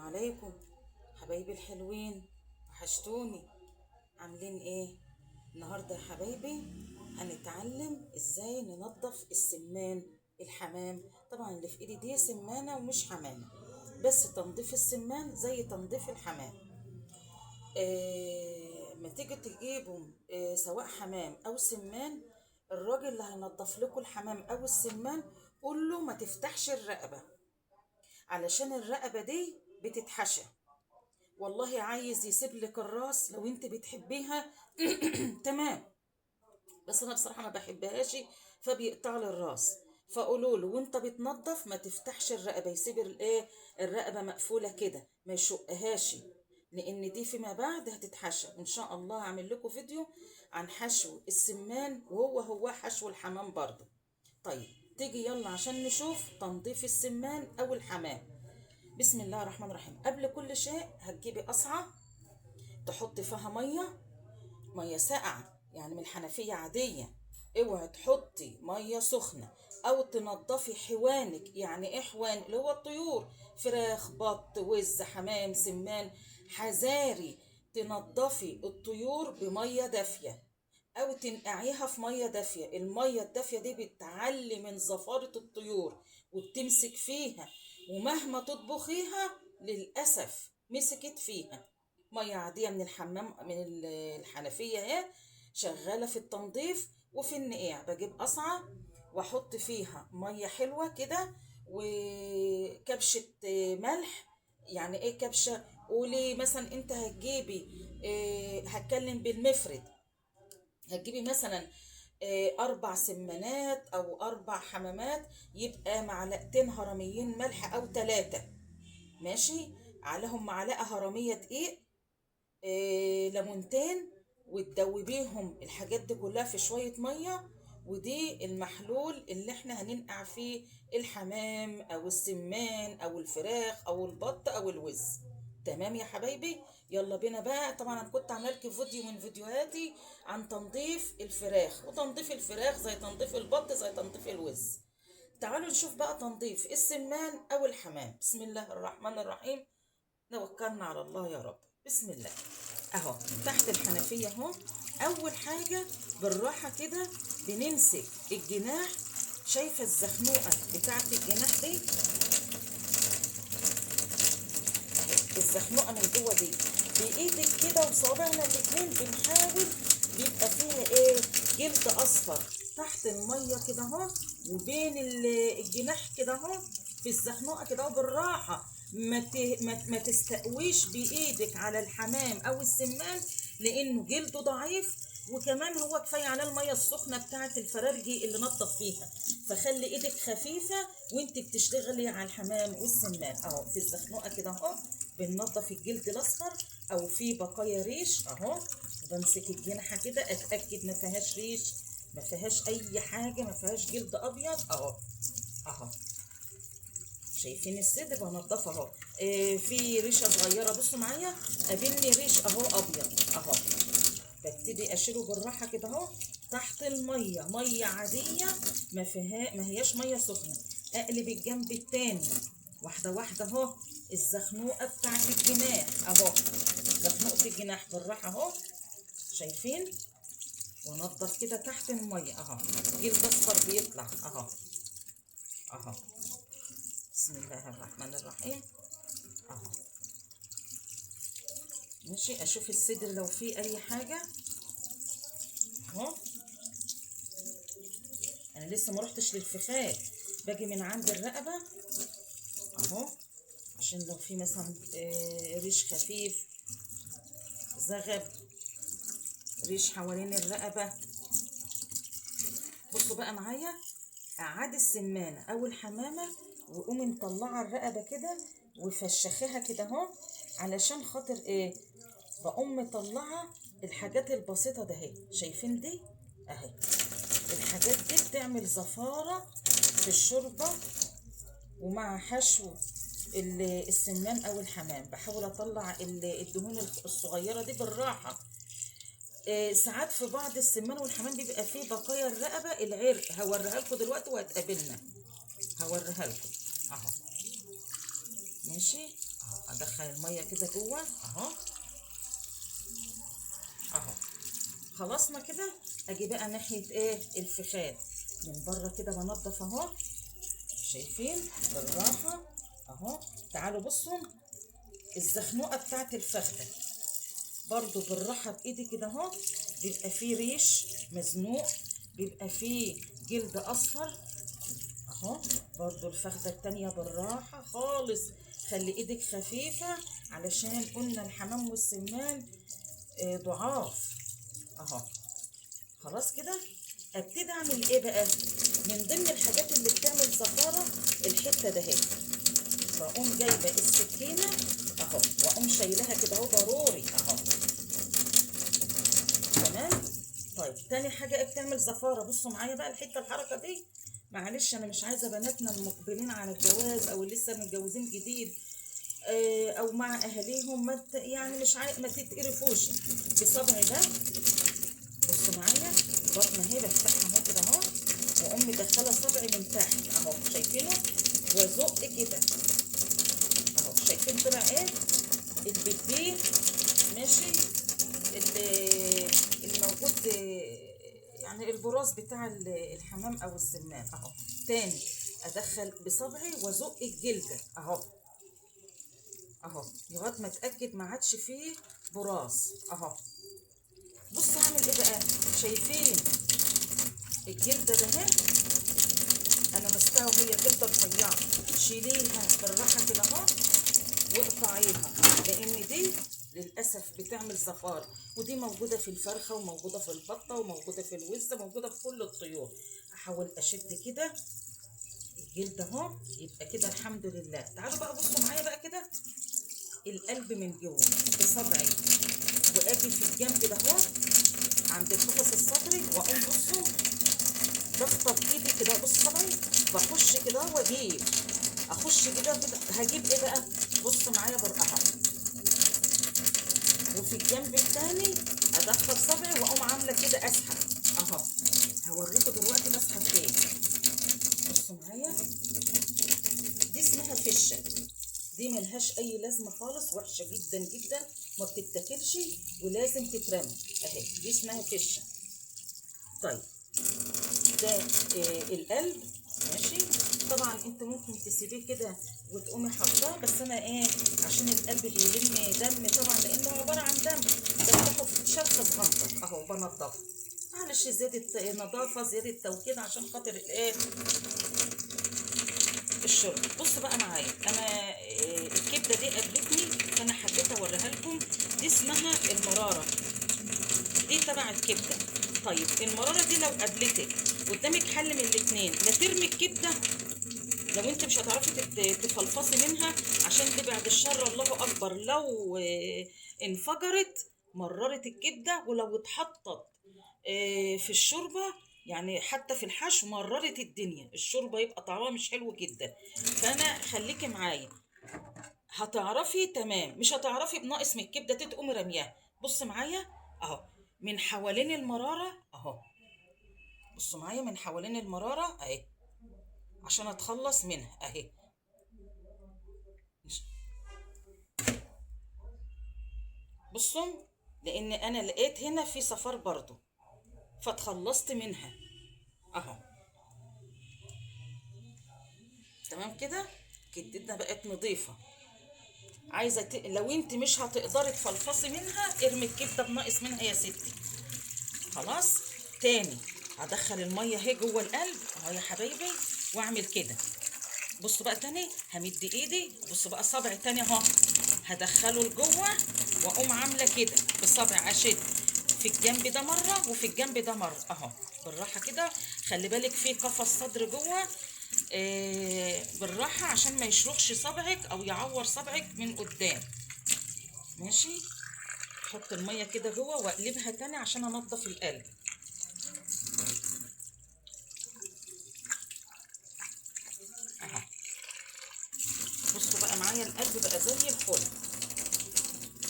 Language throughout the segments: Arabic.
عليكم حبايبي الحلوين، وحشتوني. عاملين ايه؟ النهارده يا حبايبي هنتعلم ازاي ننظف السمان الحمام. طبعا اللي في ايدي دي سمانه ومش حمامه، بس تنظيف السمان زي تنظيف الحمام. ما تيجي تجيبوا سواء حمام او سمان، الراجل اللي هينظف لكم الحمام او السمان قول له ما تفتحش الرقبه، علشان الرقبه دي بتتحشى. والله عايز يسيب لك الراس لو انت بتحبيها تمام، بس انا بصراحه ما بحبهاش، فبيقطع لي الراس. فقولوا له وانت بتنظف ما تفتحش الرقبه، يسيب الايه، الرقبه مقفوله كده ما يشقهاش، لان دي فيما بعد هتتحشى. وان شاء الله هعمل لكم فيديو عن حشو السمان، وهو حشو الحمام برضه. طيب تيجي يلا عشان نشوف تنظيف السمان او الحمام. بسم الله الرحمن الرحيم. قبل كل شيء هتجيبي قصعة تحطي فيها مية ساقعة، يعني من الحنفية عادية. اوعي تحطي مية سخنة. او تنضفي حوانك. يعني ايه حوان؟ اللي هو الطيور، فراخ، بط، وز، حمام، سمان. حذاري تنضفي الطيور بمية دافية او تنقعيها في ميه دافيه. الميه الدافيه دي بتعلي من زفاره الطيور وبتمسك فيها، ومهما تطبخيها للاسف مسكت فيها. ميه عاديه من الحمام، من الحنفيه اهي، شغاله في التنظيف وفي النقاع. بجيب قصعه واحط فيها ميه حلوه كده وكبشه ملح. يعني ايه كبشه؟ قولي مثلا انت هتجيبي هتكلم بالمفرد، هتجيبي مثلا 4 سمانات او 4 حمامات، يبقى معلقتين هرميين ملح او 3، ماشي، عليهم معلقة هرمية دقيق، ليمونتين، وتدوبيهم الحاجات دي كلها في شوية مية. ودي المحلول اللي احنا هننقع فيه الحمام او السمان او الفراخ او البط او الوز. تمام يا حبايبي؟ يلا بينا بقى. طبعا انا كنت عامله لكم فيديو من فيديوهاتي عن تنظيف الفراخ، وتنظيف الفراخ زي تنظيف البط زي تنظيف الوز. تعالوا نشوف بقى تنظيف السمان او الحمام. بسم الله الرحمن الرحيم. توكلنا على الله يا رب. بسم الله. اهو تحت الحنفية اهو. اول حاجة بالراحة كده بنمسك الجناح. شايفة الزخنوقة بتاعت الجناح دي؟ الزخنوقة من جوه دي بايدك كده وصابعنا الاتنين بنحاول. بيبقى فيها ايه؟ جلد اصفر تحت المية كده اهو، وبين الجناح كده اهو، في الزخنوقة كده اهو. بالراحة، ما تستقويش بايدك على الحمام او السمان، لانه جلده ضعيف، وكمان هو كفايه على الميه السخنه بتاعه الفرارجي اللي نضف فيها. فخلي ايدك خفيفه وانت بتشتغلي على الحمام والسمان. اهو في الزخنوقه كده اهو بننضف الجلد الاصفر او في بقايا ريش اهو. وبمسك الجنحه كده اتاكد ما فيهاش ريش، ما فيهاش اي حاجه، ما فيهاش جلد ابيض اهو. اهو شايفين الصدر بنضفه اهو. في ريشه صغيره، بصوا معايا، قابلني ريش اهو ابيض اهو. ببتدي اشيله بالراحه كده اهو تحت الميه، ميه عاديه ما هياش ميه سخنه. اقلب الجنب التاني واحده واحده اهو. الزخنوقه بتاعت الجناح اهو، زخنوقه الجناح بالراحه اهو، شايفين؟ ونضف كده تحت الميه اهو. جلد اصفر بيطلع اهو. اهو بسم الله الرحمن الرحيم. اهو ماشي. اشوف الصدر لو فيه اي حاجه اهو. انا لسه ما رحتش للفخاد، باجي من عند الرقبه اهو، عشان لو في مثلا ريش خفيف، زغب، ريش حوالين الرقبه. بصوا بقى معايا، اعاد السمانه او الحمامه وقومي مطلعه الرقبه كده وفشخيها كده اهو، علشان خاطر ايه؟ بقوم مطلعه الحاجات البسيطه ده اهي. شايفين دي اهي؟ الحاجات دي بتعمل زفاره في الشوربه. ومع حشو السمان او الحمام بحاول اطلع الدهون الصغيره دي بالراحه. ساعات في بعض السمان والحمام بيبقى فيه بقايا الرقبه، العرق. هوريها لكم دلوقتي وهتقابلنا، هوريها لكم اهو. ماشي اهو. ادخل الميه كده جوه اهو اهو. خلصنا كده. اجي بقى ناحيه ايه الفخاد من بره كده بنضف اهو. شايفين بالراحه اهو. تعالوا بصوا الزخنوقه بتاعت الفخده برضو بالراحه بايدي كده اهو. بيبقى فيه ريش مزنوق، بيبقى فيه جلد اصفر اهو. برضو الفخده التانيه بالراحه خالص. خلي ايدك خفيفه علشان قلنا الحمام والسمان ضعاف اهو. خلاص كده. ابتدي اعمل ايه بقى؟ من ضمن الحاجات اللي بتعمل زفاره الحته ده اهي. بقوم جايبه السكينه اهو واقوم شايلها كده اهو ضروري اهو. تمام. طيب تاني حاجه ايه بتعمل زفاره؟ بصوا معايا بقى الحركه دي. معلش انا مش عايزه بناتنا المقبلين على الجواز او اللي لسه متجوزين جديد او مع اهاليهم يعني مش ما تتقرفوش بصبعي ده. بصوا معايا البطن اهي بفتحها اهو كده اهو واقوم مدخله صبعي من تحت اهو. شايفينه؟ وازق كده اهو. شايفين طلع ايه البيبي؟ ماشي. الموجود يعني البراز بتاع الحمام او السمان اهو. تاني ادخل بصبعي وازق الجلده اهو اهو لغايه ما اتاكد ما عادش فيه براز اهو. بص هعمل ايه بقى؟ شايفين الجلده ده اهي؟ انا ماسكاها وهي جلده رفيعه. شيليها بالراحه كده اهو واقطعيها، لان دي للاسف بتعمل زفار. ودي موجوده في الفرخه وموجوده في البطه وموجوده في الوزه، موجوده في كل الطيور. احاول اشد كده الجلد اهو. يبقى كده الحمد لله. تعالوا بقى بصوا معايا بقى كده القلب من جوه بصبعي، واجي في الجنب ده اهو عند القفص الصدري واقوم بصوا ضغطه بايدي كده. بص صبعي بخش كده واجيب اخش كده هجيب ايه بقى؟ بصوا معايا بالراحه. وفي الجنب الثاني ادخل صبعي واقوم عامله كده اسحب اهو. هوريكم دلوقتي بسحب ايه. بصوا معايا دي اسمها فشه. دي ملهاش اي لازمه خالص، وحشه جدا جدا، ما بتتاكلش ولازم تترمى اهي. دي اسمها فشه. طيب ده القلب ماشي. طبعا انت ممكن تسيبيه كده وتقومي حاطاه، بس انا ايه عشان القلب بيلم دم طبعا لانه عباره عن دم. بفتحه في شرخ صغنطه اهو بنضفه. معلش زياده نظافه زياده توكيد عشان خاطر الايه الشرب. بصوا بقى معايا انا الكبده دي قابلتني فانا حبيت اوريها لكم. دي اسمها المراره، دي تبع الكبده. طيب المراره دي لو قابلتك قدامك حل من الاثنين، لا ترمي الكبده لو انت مش هتعرفي تفلفصي منها عشان دي بعد الشر الله اكبر لو انفجرت مررت الكبده، ولو اتحطت في الشوربه يعني حتى في الحشو مررت الدنيا، الشوربه يبقى طعمها مش حلو جدا. فانا خليكي معايا هتعرفي تمام، مش هتعرفي بناقص من الكبده تقومي رمياها. بص معايا اهو من حوالين المراره اهو. بصوا معايا من حوالين المراره اهي عشان اتخلص منها اهي. بصوا لان انا لقيت هنا في صفار برضو فاتخلصت منها اهو. تمام كده كدتنا بقت نظيفه. عايزه لو انت مش هتقدري تفلفصي منها ارمي الكبده بناقص منها يا ستي. خلاص. تاني هدخل الميه اهي جوه القلب اهو يا حبايبي واعمل كده. بصوا بقى تاني همد ايدي. بصوا بقى صبعي تاني اهو هدخله لجوه واقوم عامله كده بصبعي اشد في الجنب ده مره وفي الجنب ده مره اهو بالراحه كده. خلي بالك في قفص صدر جوه بالراحه عشان ما يشرخش صبعك او يعور صبعك من قدام. ماشي. احط الميه كده جوه واقلبها تاني عشان انضف القلب اهو. بصوا بقى معايا القلب بقى زي الفل.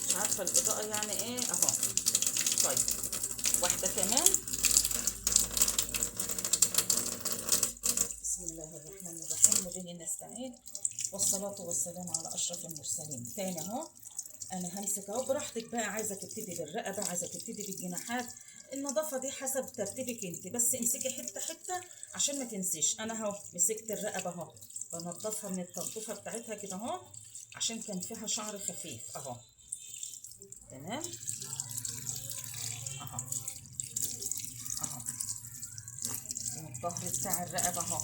مش عارفه الاضاءه يعني ايه اهو. طيب واحده كمان. بسم الله الرحمن الرحيم وبه نستعين. والصلاة والسلام على أشرف المرسلين. تاني أهو، أنا همسك أهو براحتك بقى، عايزة تبتدي بالرقبة، عايزة تبتدي بالجناحات، النظافة دي حسب ترتيبك انت، بس امسكي حتة حتة عشان ما تنسيش. أنا أهو مسكت الرقبة أهو، بنضفها من التنظيفة بتاعتها كده أهو، عشان كان فيها شعر خفيف أهو. تمام أهو أهو. والظهر بتاع الرقبة أهو،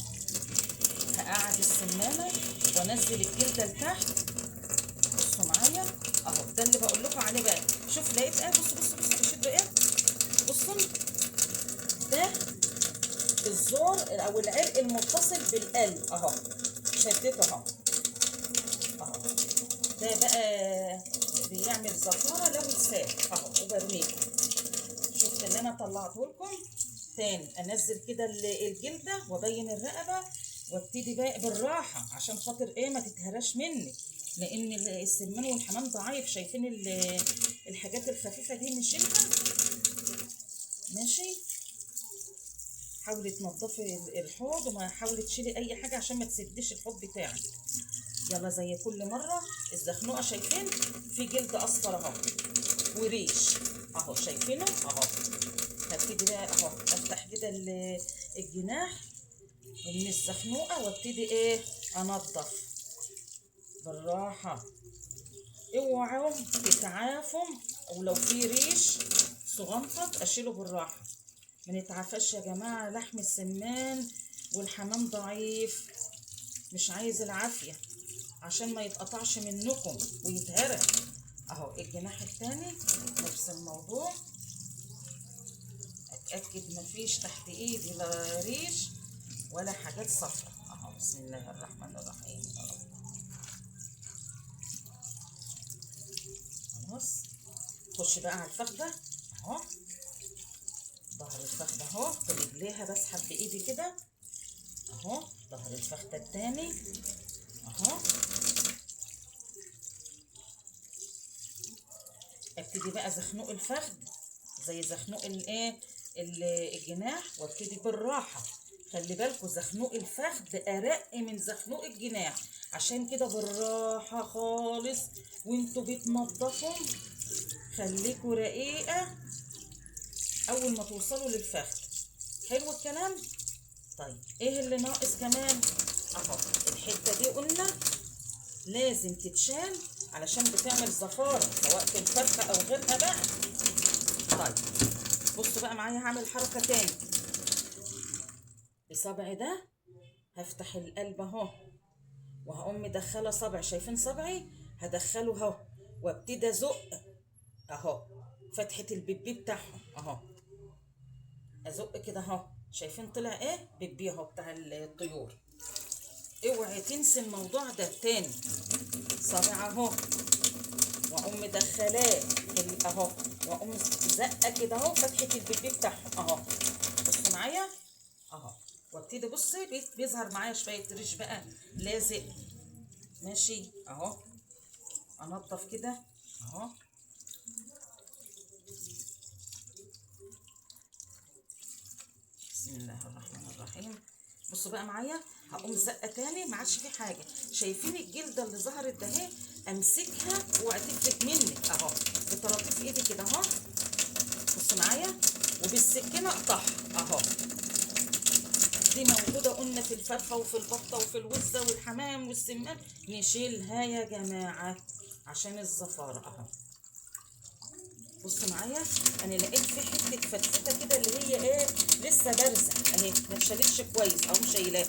هقعد السمانة وانزل الجلدة لتحت. بصوا معايا اهو، ده اللي بقول لكم عليه بقى. شوف لقيت ايه؟ بصوا بشد ايه، بصوا ده الزور او العرق المتصل بالقلب اهو، شدته اهو اهو. ده بقى بيعمل زفاره لو اتساب اهو وبرميه. شفت اللي انا طلعته لكم؟ تاني انزل كده الجلده وابين الرقبه، وابتدي بقى بالراحه عشان خاطر ايه ما تتهراش مني، لان السمان والحمام ضعيف. شايفين الحاجات الخفيفه دي نشيلها. ماشي، حاولي تنضفي الحوض وما حاولي تشيلي اي حاجه عشان ما تسديش الحوض بتاعك. يلا زي كل مره الزخنوقه، شايفين في جلد اصفر اهو وريش اهو، شايفينه اهو. هبتدي بقى اهو افتح كده الجناح من الزخنوقه وابتدي ايه انضف بالراحه. اوعوا تتعافوا، او لو في ريش صغنطط اشيله بالراحه. ما نتعافاش يا جماعه، لحم السمان والحمام ضعيف، مش عايز العافيه عشان ما يتقطعش منكم ويتهرى اهو. الجناح التاني نفس الموضوع، اتاكد مفيش تحت ايدي لا ريش ولا حاجات صفرا اهو. بسم الله الرحمن الرحيم اهو. خلاص، خش بقى على الفخده اهو، ظهر الفخده اهو برجليها، بسحب بايدي كده اهو. ظهر الفخده التاني اهو. ابتدي بقى زخنوق الفخذ زي زخنوق الايه الجناح، وابتدي بالراحه. خلي بالكوا زخنوق الفخذ ارق من زخنوق الجناح، عشان كده بالراحه خالص وانتوا بتنضفوا. خليكوا رقيقه اول ما توصلوا للفخذ. حلو الكلام. طيب ايه اللي ناقص كمان اهو؟ الحته دي قلنا لازم تتشال علشان بتعمل زفاره سواء في الفرخه او غيرها بقى. طيب بصوا بقى معايا، هعمل حركه تاني. بصبعي ده هفتح القلب اهو، وهقوم مدخله صبعي، شايفين صبعي؟ هدخله اهو وابتدي ازق اهو فتحه البيبي بتاعهم اهو. ازق كده اهو، شايفين طلع ايه؟ بيبي اهو بتاع الطيور. اوعي تنسي الموضوع ده تاني. صابع اهو واقوم مدخلاه اهو، واقوم زقه كده اهو فتحه البيبي بتاعهم اهو. بصوا معايا اهو، وابتدي بصي بيظهر معايا شويه ريش بقى لازق. ماشي اهو، انضف كده اهو. بسم الله الرحمن الرحيم. بصوا بقى معايا، هقوم زقه تاني ما عادش في حاجه. شايفين الجلده اللي ظهرت ده اهي؟ امسكها اوعى تفلت منك اهو بطراطيف ايدي كده اهو. بصوا معايا، وبالسكينه اقطعها اهو. دي موجوده قلنا في الفرخه وفي البطه وفي الوزه والحمام والسمان، نشيلها يا جماعه عشان الزفاره اهو. بصوا معايا، انا لقيت في حته فتفته كده اللي هي ايه لسه بارزه اهي، ما اتشالتش كويس اهو، شايلاها.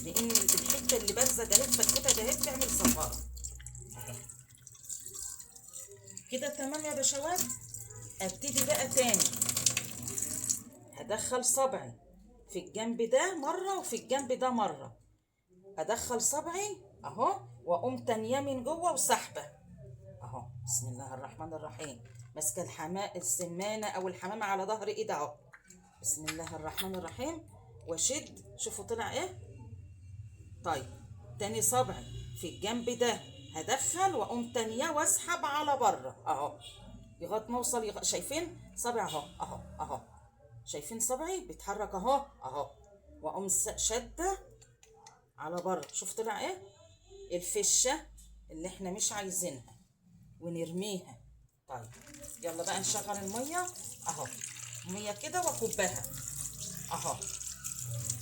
لان الحته اللي بارزه ده الفتفته ده بتعمل زفاره اهي. كده تمام يا بشوات. ابتدي بقى تاني، هدخل صبعي في الجنب ده مره وفي الجنب ده مره. ادخل صبعي اهو واقوم تانيه من جوه وسحبه اهو. بسم الله الرحمن الرحيم. ماسكه السمانه او الحمامه على ظهر ايدي اهو. بسم الله الرحمن الرحيم، واشد. شوفوا طلع ايه؟ طيب تاني صبعي في الجنب ده هدخل واقوم تانيه واسحب على بره اهو لغايه ما اوصل شايفين صبعي اهو اهو اهو؟ شايفين صبعي بيتحرك اهو اهو؟ واقوم شده على بره. شوف طلع ايه الفشه اللي احنا مش عايزينها ونرميها. طيب يلا بقى نشغل الميه اهو، ميه كده واكبها اهو،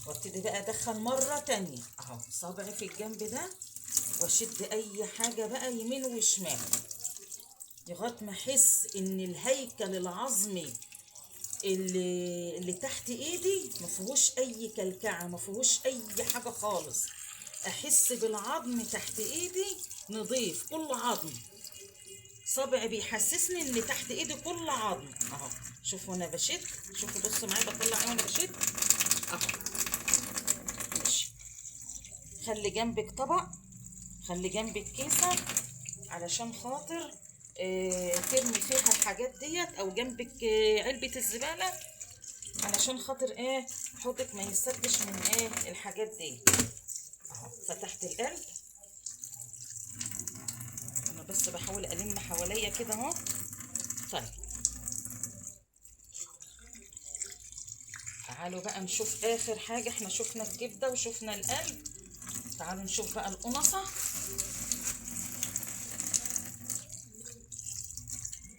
وابتدي بقى ادخل مره تانية اهو صابعي في الجنب ده، واشد اي حاجه بقى يمين وشمال لغايه ما احس ان الهيكل العظمي اللي تحت ايدي ما فيهوش اي كلكعه، ما فيهوش اي حاجه خالص. احس بالعظم تحت ايدي نضيف، كل عظم. صابعي بيحسسني ان تحت ايدي كل عظم اهو. شوفوا انا بشد، شوفوا بصوا معايا بطلع ايه وانا بشد اهو. ماشي. خلي جنبك طبق، خلي جنبك كيسه علشان خاطر ترمي فيها الحاجات ديت، او جنبك علبه الزباله علشان خاطر ايه حوضك ما يسدش من ايه الحاجات دي اهو. فتحت القلب انا بس بحاول الم حواليا كده اهو. طيب تعالوا بقى نشوف اخر حاجه. احنا شفنا الكبده وشفنا القلب، تعالوا نشوف بقى القنصه.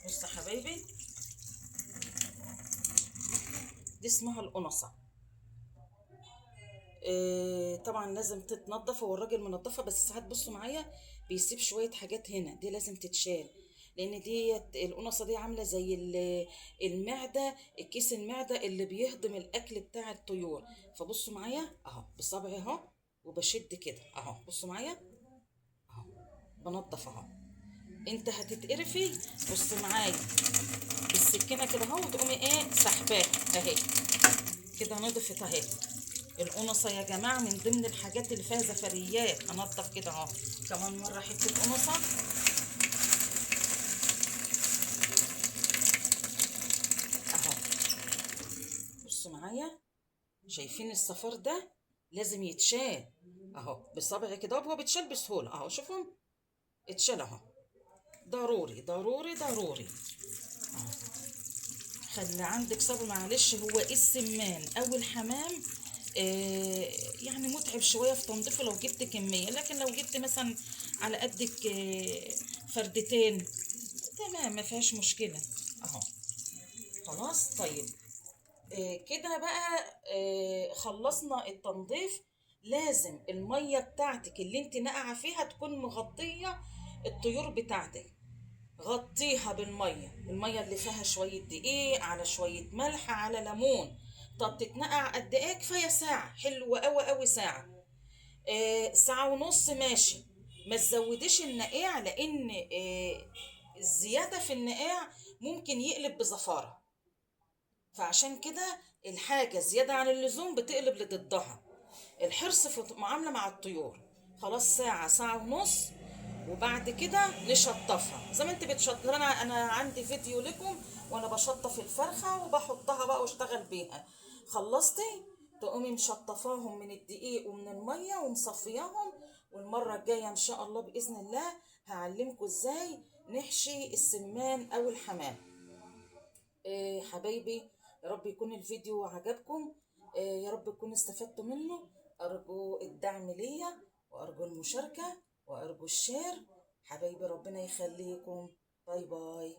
بص يا حبايبي، دي اسمها القنصه. طبعا لازم تتنضف، هو الراجل منضفها بس ساعات بصوا معايا بيسيب شويه حاجات هنا، دي لازم تتشال لان ديت القنصه دي عامله زي المعده، الكيس المعده اللي بيهضم الاكل بتاع الطيور. فبصوا معايا اهو بصبعي اهو وبشد كده اهو، بصوا معايا اهو بنضف اهو. انت هتتقرفي بص معايا بالسكينه كده اهو وتقومي ايه سحباها اهي كده نضفت اهي. القنصه يا جماعه من ضمن الحاجات اللي فيها زفريات. انضف كده اهو كمان مره حته قنصه اهو. بصوا معايا شايفين الصفار ده لازم يتشال اهو بصبعي كده، هو بيتشال بسهوله اهو. شوفوا اتشال اهو، ضروري ضروري ضروري. خلي عندك صبر معلش. هو السمان او الحمام يعني متعب شويه في تنظيفه لو جبت كميه، لكن لو جبت مثلا على قدك فردتين تمام ما فيهاش مشكله اهو. خلاص طيب كده بقى خلصنا التنظيف. لازم الميه بتاعتك اللي انت ناقعه فيها تكون مغطيه الطيور بتاعتك، غطيها بالميه، الميه اللي فيها شويه دقيق على شويه ملح على ليمون. طب تتنقع قد ايه؟ كفايه ساعه، حلوه قوي قوي ساعه. ساعه ونص ماشي. ما تزوديش النقاع لان الزياده في النقاع ممكن يقلب بزفاره، فعشان كده الحاجه زياده عن اللزوم بتقلب لضدها. الحرص في المعامله مع الطيور. خلاص ساعه ساعه ونص، وبعد كده نشطفها زي ما انت بتشطف. انا عندي فيديو لكم وانا بشطف الفرخه وبحطها بقى واشتغل بيها. خلصتي تقومي مشطفاهم من الدقيق ومن الميه ومصفياهم. والمره الجايه ان شاء الله باذن الله هعلمكم ازاي نحشي السمان او الحمام. حبايبي يا رب يكون الفيديو عجبكم، يا رب تكونوا استفدتوا منه. أرجو الدعم ليا وأرجو المشاركة وأرجو الشير. حبايبي ربنا يخليكم. باي باي.